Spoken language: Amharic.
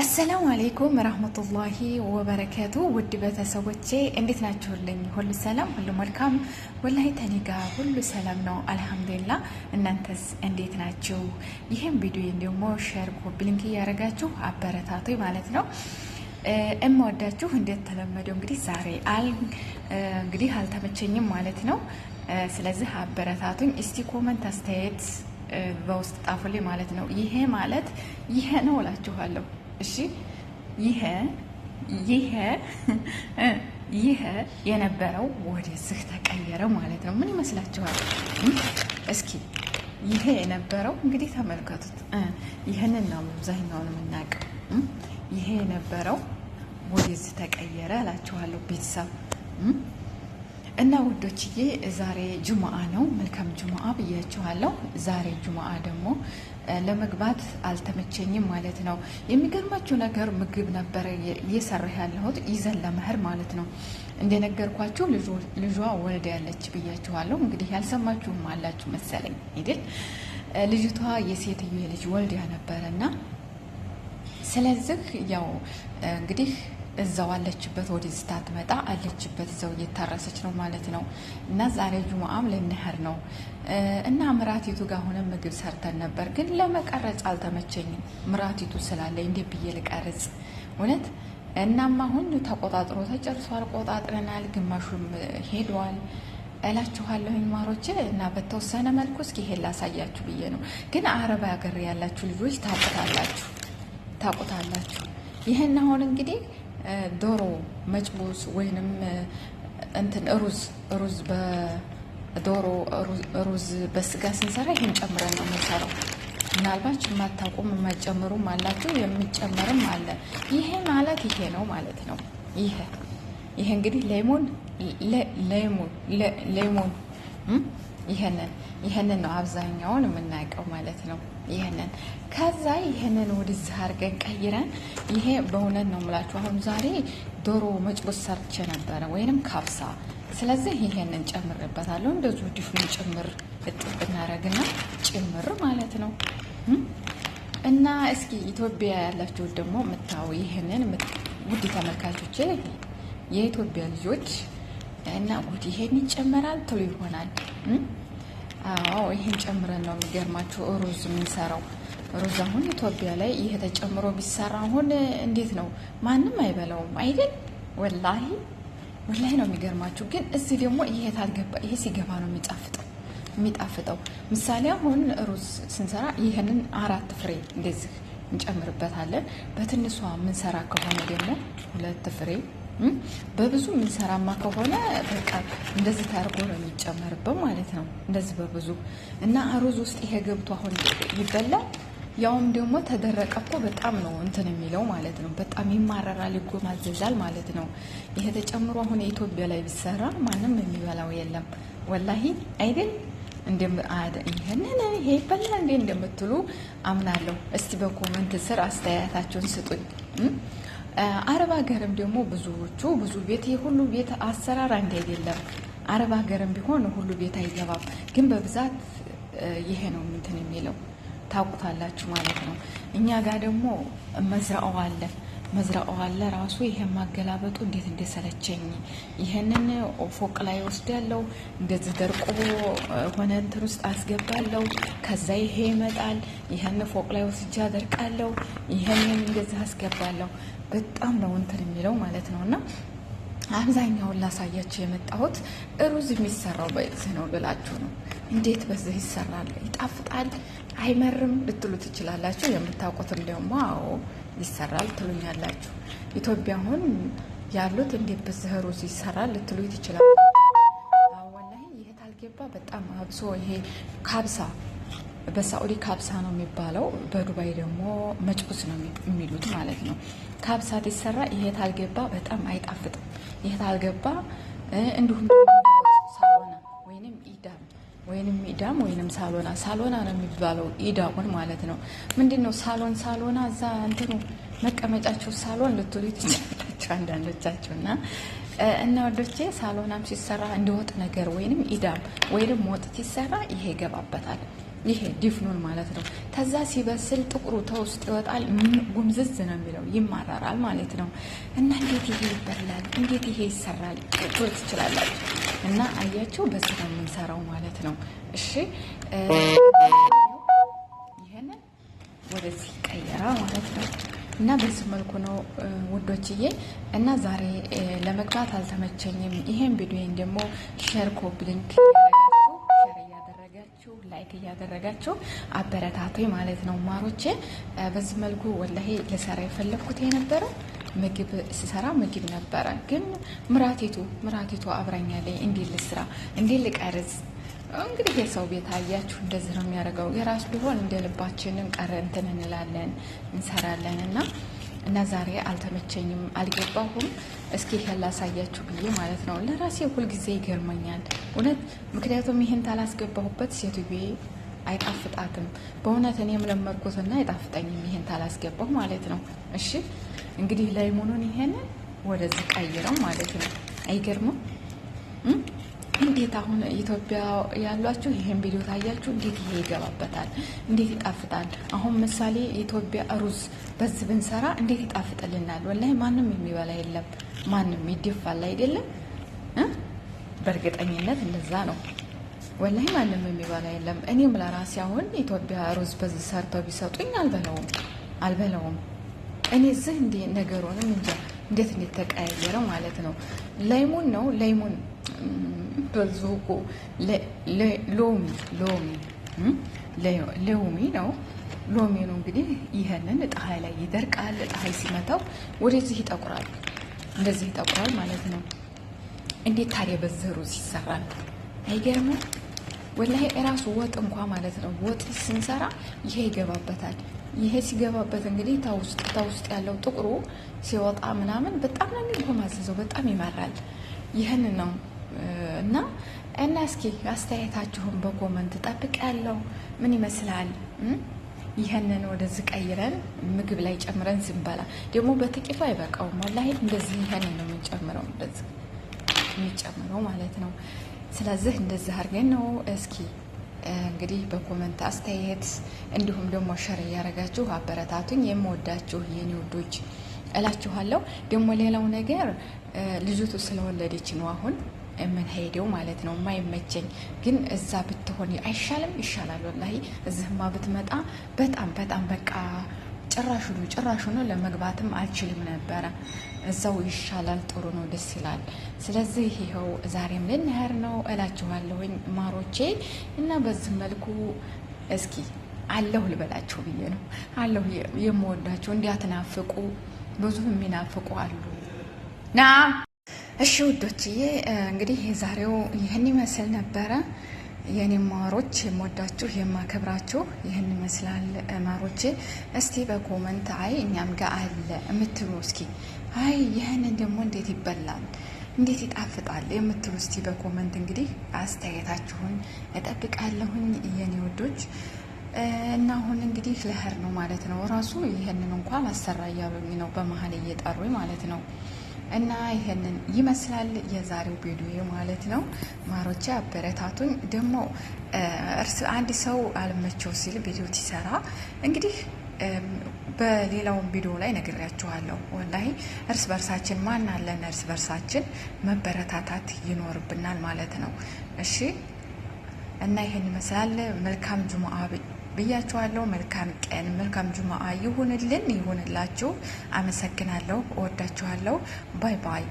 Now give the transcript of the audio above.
አሰላሙ አለይኩም ወራህመቱላሂ ወበረካቱ። ውድ ቤተሰቦቼ እንዴት ናችሁልኝ? ሁሉ ሰላም፣ ሁሉ መልካም። ወላሂ ተኔ ጋር ሁሉ ሰላም ነው አልሐምዱሊላህ። እናንተስ እንዴት ናችሁ? ይሄን ቪዲዮ ደግሞ ሼር፣ ኮፒ ሊንክ እያደረጋችሁ አበረታቱኝ ማለት ነው። እምወዳችሁ እንዴት ተለመደው እንግዲህ ዛሬ እንግዲህ አልተመቸኝም ማለት ነው። ስለዚህ አበረታቱኝ። እስቲ ኮመንት አስተያየት በውስጥ ጣፉልኝ ማለት ነው። ይሄ ማለት ይሄ ነው እላችኋለሁ። እሺ ይሄ የነበረው ወደዚህ ተቀየረ ማለት ነው። ምን ይመስላችኋል? እስኪ ይሄ የነበረው እንግዲህ ተመልከቱት። ይሄንን ነው አብዛኛውን የምናውቀው። ይሄ የነበረው ወደዚህ ተቀየረ እላችኋለሁ ቤተሰብ እና ውዶችዬ ዛሬ ጁምአ ነው። መልካም ጁምአ ብያችኋለሁ። ዛሬ ጁምአ ደግሞ ለመግባት አልተመቸኝም ማለት ነው። የሚገርማችሁ ነገር ምግብ ነበረ እየሰራሁ ያለሁት ይዘን ለመሄድ ማለት ነው። እንደነገርኳችሁ ልጇ ወልዳ ያለች ብያችኋለሁ። እንግዲህ ያልሰማችሁም አላችሁ መሰለኝ አይደል? ልጅቷ የሴትዮ ልጅ ወልዳ ነበረና ስለዚህ ያው እንግዲህ እዛው አለችበት ወደዚህ ታትመጣ አለችበት እዛው እየታረሰች ነው ማለት ነው። እና ዛሬ ጁምአም ልንሄድ ነው እና ምራቲቱ ጋር ሆነ ምግብ ሰርተን ነበር፣ ግን ለመቀረጽ አልተመቸኝም። ምራቲቱ ስላለኝ እንዴ ብዬ ልቀርጽ እውነት። እናም አሁን ተቆጣጥሮ ተጨርሷል፣ ቆጣጥረናል፣ ግማሹም ሄዷል እላችኋለሁኝ ማሮቼ። እና በተወሰነ መልኩ እስኪ ይሄን ላሳያችሁ ብዬ ነው። ግን አረብ ሀገር ያላችሁ ልጆች ታውቁታላችሁ። ይሄን አሁን እንግዲህ ዶሮ መጭቡስ ወይንም እንትን ሩዝ በዶሮ ሩዝ በስጋ ስንሰራ ይሄን ጨምረን ነው የምንሰራው። ምናልባት የማታውቁም የማይጨምሩም አላችሁ፣ የሚጨመርም አለ። ይሄ ማለት ይሄ ነው ማለት ነው። ይሄ እንግዲህ ሌሞን ይሄንን ነው አብዛኛውን የምናውቀው ማለት ነው። ይሄንን ከዛ ይሄንን ወደዚህ አድርገን ቀይረን ይሄ በእውነት ነው የምላችሁ። አሁን ዛሬ ዶሮ መጭቡስ ሰርቼ ነበረ ወይንም ካብሳ። ስለዚህ ይሄንን ጨምርበታለሁ። እንደዚሁ ዲፉን ጭምር እጥብ እናደርግና ጭምር ማለት ነው። እና እስኪ ኢትዮጵያ ያላችሁ ደግሞ የምታው ይሄንን ውድ ተመልካቾቼ የኢትዮጵያ ልጆች እና ጉድ ይሄን ይጨመራል ትሉ ይሆናል። አዎ ይሄን ጨምረን ነው የሚገርማችሁ ሩዝ የምንሰራው። ሩዝ አሁን ኢትዮጵያ ላይ ይሄ ተጨምሮ ቢሰራ አሁን እንዴት ነው ማንም አይበላውም አይደል? ወላሂ ነው የሚገርማችሁ። ግን እዚህ ደግሞ ይሄ ታልገባ ይሄ ሲገባ ነው የሚጣፍጠው። ምሳሌ አሁን ሩዝ ስንሰራ ይሄንን 4 ፍሬ እንደዚህ እንጨምርበታለን። በትንሿ የምንሰራ ከሆነ ደግሞ 2 ፍሬ፣ በብዙ የምንሰራማ ከሆነ በቃ እንደዚህ ታርጎ ነው የሚጨመርበት ማለት ነው። እንደዚህ በብዙ እና ሩዝ ውስጥ ይሄ ገብቶ አሁን ይበላል። ያውም ደግሞ ተደረቀ እኮ በጣም ነው እንትን የሚለው ማለት ነው። በጣም ይማረራል፣ ይጎማዘዛል ማለት ነው። ይሄ ተጨምሮ አሁን የኢትዮጵያ ላይ ቢሰራ ማንም የሚበላው የለም ወላሂ አይደል? ይሄ ይበላል እንዴ እንደምትሉ አምናለሁ። እስቲ በኮመንት ስር አስተያየታችሁን ስጡኝ። አረብ ሀገርም ደግሞ ብዙ ቤት የሁሉ ቤት አሰራር አንድ አይደለም። አረብ ሀገርም ቢሆን ሁሉ ቤት አይገባም፣ ግን በብዛት ይሄ ነው እንትን የሚለው ታውቁታላችሁ ማለት ነው። እኛ ጋር ደግሞ መዝራው አለ ራሱ። ይሄን ማገላበጡ እንዴት እንደሰለቸኝ። ይሄንን ፎቅ ላይ ወስዳለሁ፣ እንደዚህ ደርቆ ሆነ እንትን ውስጥ አስገባለሁ። ከዛ ይሄ ይመጣል፣ ይሄን ፎቅ ላይ ወስጃ አደርቃለሁ፣ ይሄንን እንደዚህ አስገባለሁ። በጣም ነው እንትን የሚለው ማለት ነው። እና አብዛኛውን ላሳያችሁ የመጣሁት ሩዝ የሚሰራው በዚህ ነው ብላችሁ ነው። እንዴት በዚህ ይሰራል? ይጣፍጣል አይመርም ልትሉ ትችላላችሁ። የምታውቁትም ደግሞ አዎ ይሰራል ትሉኛላችሁ። ኢትዮጵያ አሁን ያሉት እንዴት በዚህ ሩዝ ይሰራል ልትሉ ትችላላችሁ። ወላሂ ይሄ ታልገባ በጣም አብሶ ይሄ ካብሳ በሳዑዲ ካብሳ ነው የሚባለው፣ በዱባይ ደግሞ መጭቡስ ነው የሚሉት ማለት ነው። ካብሳ ሲሰራ ይሄ ታልገባ በጣም አይጣፍጥም። ይሄ ታልገባ እንዲሁም ሳሎና ወይንም ኢዳም ወይንም ሳሎና ነው የሚባለው። ኢዳሙን ማለት ነው። ምንድነው ሳሎና እዛ እንትኑ መቀመጫቸው ሳሎን ልትሉ ትችላላችሁ አንዳንዶቻችሁ። እና ወዶቼ ሳሎናም ሲሰራ እንደ ወጥ ነገር ወይንም ኢዳም ወይንም ወጥ ሲሰራ ይሄ ይገባበታል። ይሄ ዲፍኑን ማለት ነው። ከዛ ሲበስል ጥቁሩ ተውስጥ ይወጣል። ጉምዝዝ ነው የሚለው ይማራራል ማለት ነው። እና እንዴት ይሄ ይበላል? እንዴት ይሄ ይሰራል? ቁጭ ትችላላችሁ። እና አያችሁ፣ በዚህ ነው የምንሰራው ማለት ነው። እሺ ይሄንን ወደዚህ ቀየራ ማለት ነው። እና በዚህ መልኩ ነው ውዶችዬ። እና ዛሬ ለመግባት አልተመቸኝም። ይሄን ቪዲዮን ደግሞ ሼር ኮፕሊንክ እያደረጋችሁ ላይክ እያደረጋችሁ አበረታቶኝ ማለት ነው ማሮቼ። በዚህ መልኩ ወላሂ ልሰራ የፈለግኩት የነበረው ምግብ ስሰራ ምግብ ነበረ። ግን ምራቲቱ አብራኛለኝ። እንዴት ልስራ እንዴት ልቀርጽ? እንግዲህ የሰው ቤት አያችሁ እንደዚህ ነው የሚያደርገው። የራሱ ቢሆን እንደ ልባችንን ቀረ እንትን እንላለን እንሰራለን። እና ዛሬ አልተመቸኝም፣ አልገባሁም። እስኪ ይሄን ላሳያችሁ ብዬ ማለት ነው። ለራሴ ሁልጊዜ ይገርመኛል እውነት። ምክንያቱም ይህን ታላስገባሁበት ሴትዬ አይጣፍጣትም በእውነት። እኔም ለመድኩትና አይጣፍጠኝም ይህን ታላስገባሁ ማለት ነው። እሺ እንግዲህ ላይሙኑን ይሄንን ወደዚህ ቀይረው ማለት ነው። አይገርምም? እንዴት አሁን ኢትዮጵያ ያሏችሁ ይሄን ቪዲዮ ታያችሁ፣ እንዴት ይሄ ይገባበታል፣ እንዴት ይጣፍጣል። አሁን ምሳሌ ኢትዮጵያ ሩዝ በዚህ ብንሰራ እንዴት ይጣፍጥልናል። ወላሂ ማንም የሚበላ የለም፣ ማንም ይደፋል አይደለም። በእርግጠኝነት እንደዛ ነው። ወላሂ ማንም የሚበላ የለም። እኔም ለራሴ አሁን ኢትዮጵያ ሩዝ በዚህ ሰርተው ቢሰጡኝ አልበለውም። እኔ እዚህ እንደ ነገሩንም እንጃ እንዴት ተቀያየረ ማለት ነው። ላይሙን ነው ላይሙን በዙቁ ሎሚ ነው። ሎሚ ነው እንግዲህ ይሄንን ፀሐይ ላይ ይደርቃል። ፀሐይ ሲመታው ወደዚህ ይጠቁራል፣ እንደዚህ ይጠቁራል ማለት ነው። እንዴት ታዲያ በዚህ ሩዝ ይሰራል? አይገርምም? ወላሂ እራሱ ወጥ እንኳ ማለት ነው ወጥ ስንሰራ ይሄ ይገባበታል። ይሄ ሲገባበት እንግዲህ ታውስጥ ያለው ጥቁሩ ሲወጣ ምናምን በጣም ነው የሚጎማዘዘው፣ በጣም ይመራል። ይህን ነው እና እስኪ አስተያየታችሁን በኮመንት ጠብቃለሁ። ምን ይመስላል? ይህንን ወደዚህ ቀይረን ምግብ ላይ ጨምረን ስንበላ ደግሞ በጥቂቱ አይበቃውም። ወላሂ እንደዚህ ይህንን ነው የምንጨምረው፣ እንደዚህ የሚጨምረው ማለት ነው። ስለዚህ እንደዚህ አድርገን ነው። እስኪ እንግዲህ በኮመንት አስተያየት እንዲሁም ደግሞ ሸር እያደረጋችሁ አበረታቱኝ። የምወዳችሁ የኔ ውዶች እላችኋለሁ። ደግሞ ሌላው ነገር ልጅቱ ስለወለደች ነው አሁን የምንሄደው ማለት ነው። የማይመቸኝ ግን እዛ ብትሆን አይሻልም? ይሻላል ወላሂ። እዚህማ ብትመጣ በጣም በቃ ጭራሹኑ ለመግባትም አልችልም ነበረ። እዛው ይሻላል፣ ጥሩ ነው፣ ደስ ይላል። ስለዚህ ይኸው ዛሬም ልንሄድ ነው እላችኋለሁኝ ማሮቼ። እና በዚህ መልኩ እስኪ አለሁ ልበላችሁ ብዬ ነው። አለሁ የምወዳቸው እንዲያትናፍቁ ብዙ የሚናፍቁ አሉ ና እሺ ውዶችዬ፣ እንግዲህ የዛሬው ይህን ይመስል ነበረ። የኔ ማሮች የምወዳችሁ የማከብራችሁ ይህን ይመስላል ማሮቼ። እስቲ በኮመንት አይ እኛም ጋር አለ የምትሉ እስኪ አይ ይህንን ደግሞ እንዴት ይበላል እንዴት ይጣፍጣል የምትሉ እስቲ በኮመንት እንግዲህ አስተያየታችሁን እጠብቃለሁኝ የኔ ውዶች። እና አሁን እንግዲህ ለህር ነው ማለት ነው። ራሱ ይህንን እንኳን አሰራ እያሉኝ ነው በመሀል እየጠሩኝ ማለት ነው። እና ይሄንን ይመስላል የዛሬው ቪዲዮ ማለት ነው ማሮቼ። አበረታቱኝ። ደግሞ አንድ ሰው አልመቸው ሲል ቪዲዮ ሲሰራ እንግዲህ በሌላውን ቪዲዮ ላይ ነግሬያችኋለሁ። ወላሂ እርስ በርሳችን ማን አለን እርስ በርሳችን መበረታታት ይኖርብናል ማለት ነው። እሺ እና ይሄን ይመስላል። መልካም ጁሙአ ብያችኋለሁ። መልካም ቀን፣ መልካም ጁሙአ ይሁንላችሁ። አመሰግናለሁ። እወዳችኋለሁ። ባይ ባይ።